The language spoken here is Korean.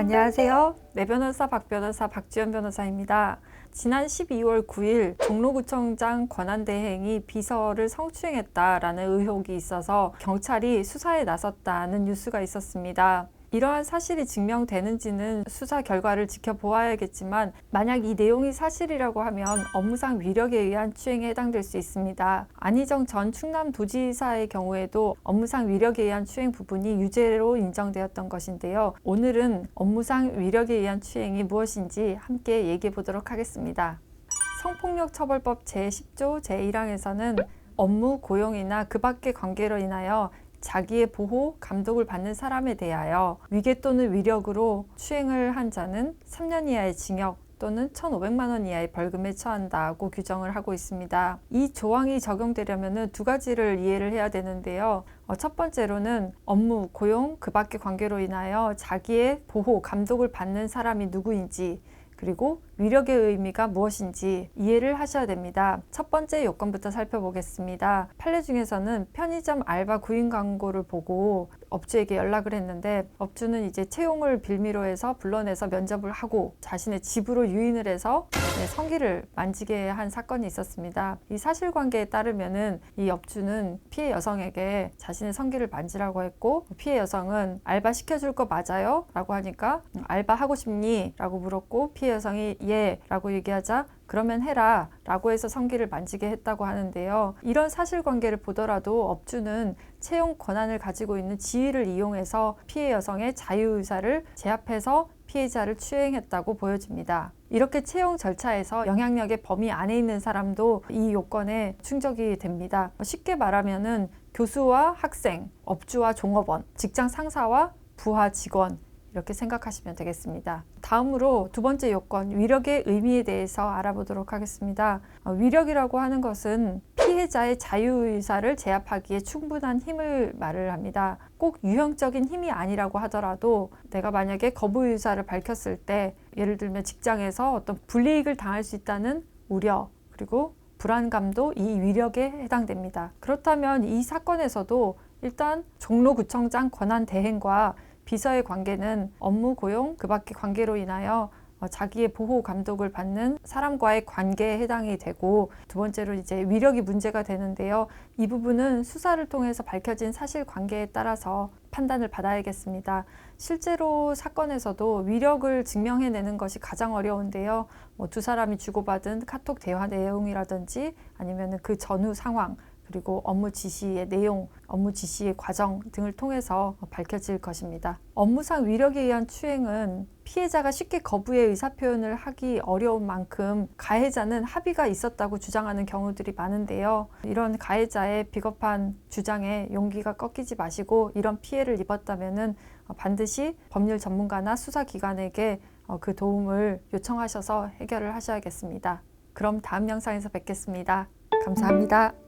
안녕하세요. 내 변호사 박 변호사 박지연 변호사입니다. 지난 12월 9일 종로구청장 권한대행이 비서를 성추행했다라는 의혹이 있어서 경찰이 수사에 나섰다는 뉴스가 있었습니다. 이러한 사실이 증명되는지는 수사 결과를 지켜보아야겠지만 만약 이 내용이 사실이라고 하면 업무상 위력에 의한 추행에 해당될 수 있습니다. 안희정 전 충남도지사의 경우에도 업무상 위력에 의한 추행 부분이 유죄로 인정되었던 것인데요. 오늘은 업무상 위력에 의한 추행이 무엇인지 함께 얘기해 보도록 하겠습니다. 성폭력처벌법 제10조 제1항에서는 업무, 고용이나 그 밖의 관계로 인하여 자기의 보호, 감독을 받는 사람에 대하여 위계 또는 위력으로 추행을 한 자는 3년 이하의 징역 또는 1,500만 원 이하의 벌금에 처한다고 규정을 하고 있습니다. 이 조항이 적용되려면 두 가지를 이해를 해야 되는데요. 첫 번째로는 업무, 고용, 그 밖의 관계로 인하여 자기의 보호, 감독을 받는 사람이 누구인지 그리고 위력의 의미가 무엇인지 이해를 하셔야 됩니다. 첫 번째 요건부터 살펴보겠습니다. 판례 중에서는 편의점 알바 구인 광고를 보고 업주에게 연락을 했는데 업주는 이제 채용을 빌미로 해서 불러내서 면접을 하고 자신의 집으로 유인을 해서 성기를 만지게 한 사건이 있었습니다. 이 사실관계에 따르면은 이 업주는 피해 여성에게 자신의 성기를 만지라고 했고 피해 여성은 알바 시켜줄 거 맞아요? 라고 하니까 알바 하고 싶니? 라고 물었고 피해 여성이 예 라고 얘기하자 그러면 해라 라고 해서 성기를 만지게 했다고 하는데요. 이런 사실관계를 보더라도 업주는 채용 권한을 가지고 있는 지위를 이용해서 피해 여성의 자유의사를 제압해서 피해자를 추행했다고 보여집니다. 이렇게 채용 절차에서 영향력의 범위 안에 있는 사람도 이 요건에 충족이 됩니다. 쉽게 말하면은 교수와 학생, 업주와 종업원, 직장 상사와 부하 직원 이렇게 생각하시면 되겠습니다. 다음으로 두 번째 요건, 위력의 의미에 대해서 알아보도록 하겠습니다. 위력이라고 하는 것은 피해자의 자유의사를 제압하기에 충분한 힘을 말을 합니다. 꼭 유형적인 힘이 아니라고 하더라도 내가 만약에 거부의사를 밝혔을 때 예를 들면 직장에서 어떤 불이익을 당할 수 있다는 우려 그리고 불안감도 이 위력에 해당됩니다. 그렇다면 이 사건에서도 일단 종로구청장 권한대행과 비서의 관계는 업무, 고용, 그 밖의 관계로 인하여 자기의 보호, 감독을 받는 사람과의 관계에 해당이 되고 두 번째로 이제 위력이 문제가 되는데요. 이 부분은 수사를 통해서 밝혀진 사실관계에 따라서 판단을 받아야겠습니다. 실제로 사건에서도 위력을 증명해내는 것이 가장 어려운데요. 두 사람이 주고받은 카톡 대화 내용이라든지 아니면 그 전후 상황 그리고 업무 지시의 내용, 업무 지시의 과정 등을 통해서 밝혀질 것입니다. 업무상 위력에 의한 추행은 피해자가 쉽게 거부의 의사표현을 하기 어려운 만큼 가해자는 합의가 있었다고 주장하는 경우들이 많은데요. 이런 가해자의 비겁한 주장에 용기가 꺾이지 마시고 이런 피해를 입었다면 반드시 법률 전문가나 수사기관에게 그 도움을 요청하셔서 해결을 하셔야겠습니다. 그럼 다음 영상에서 뵙겠습니다. 감사합니다.